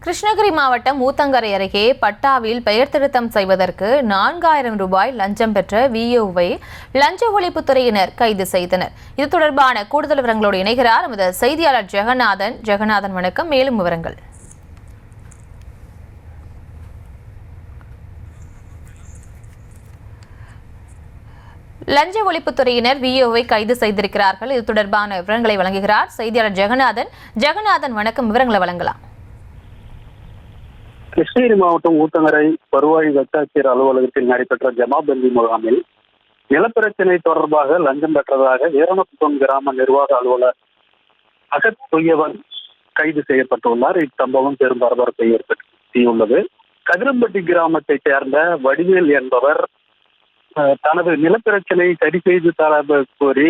கிருஷ்ணகிரி மாவட்டம் ஊத்தங்கரை அருகே பட்டாவில் பெயர் திருத்தம் செய்வதற்கு 4000 ரூபாய் லஞ்சம் பெற்ற விஓவை லஞ்ச ஒழிப்புத்துறையினர் கைது செய்தனர். இது தொடர்பான கூடுதல் விவரங்களோடு இணைகிறார் நமது செய்தியாளர் ஜெகநாதன். ஜெகநாதன், வணக்கம். மேலும் விவரங்கள். லஞ்ச ஒழிப்புத்துறையினர் விஓவை கைது செய்திருக்கிறார்கள். இது தொடர்பான விவரங்களை வழங்குகிறார் செய்தியாளர் ஜெகநாதன். ஜெகநாதன், வணக்கம். விவரங்களை வழங்கலாம். கிருஷ்ணகிரி மாவட்டம் ஊத்தங்கரை வருவாய் வட்டாட்சியர் அலுவலகத்தில் நடைபெற்ற ஜமாபந்தி முகாமில் நிலப்பிரச்சினை தொடர்பாக லஞ்சம் பெற்றதாக வீரமக்குப்பம் கிராம நிர்வாக அலுவலர் அகத் துய்யவன் கைது செய்யப்பட்டுள்ளார். இச்சம்பவம் பெரும் பரபரப்பை ஏற்படுத்தியுள்ளது. கதிரம்பட்டி கிராமத்தை சேர்ந்த வடிவேல் என்பவர் தனது நிலப்பிரச்சனை சரி செய்து தர கோரி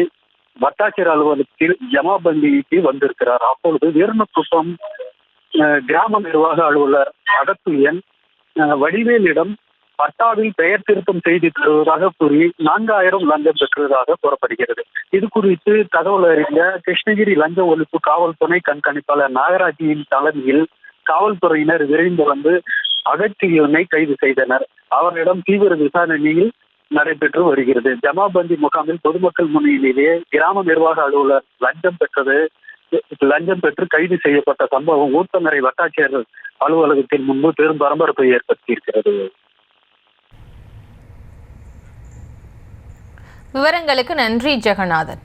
வட்டாட்சியர் அலுவலகத்தில் ஜமாபந்திக்கு வந்திருக்கிறார். அப்பொழுது வீரமக்குப்பம் கிராம நிர்வாக அலுவலர் அகத்துயன் வடிவேலிடம் பட்டாவில் பெயர் திருத்தம் செய்து தருவதாக கூறி 4000 லஞ்சம் பெற்றதாக கூறப்படுகிறது. இது குறித்து தகவல் அறிந்த கிருஷ்ணகிரி லஞ்ச ஒழிப்பு காவல் துணை கண்காணிப்பாளர் நாகராஜியின் தலைமையில் காவல்துறையினர் விரைந்து வந்து அகத்துயனை கைது செய்தனர். அவரிடம் தீவிர விசாரணையில் நடைபெற்று வருகிறது. ஜமாபந்தி முகாமில் பொதுமக்கள் முன்னிலையிலேயே கிராம நிர்வாக அலுவலர் லஞ்சம் பெற்று கைது செய்யப்பட்ட சம்பவம் ஊத்தங்கரை வட்டாட்சியர் அலுவலகத்தில் முன்பு பெரும் பரபரப்பை ஏற்படுத்தியிருக்கிறது. விவரங்களுக்கு நன்றி ஜெகநாதன்.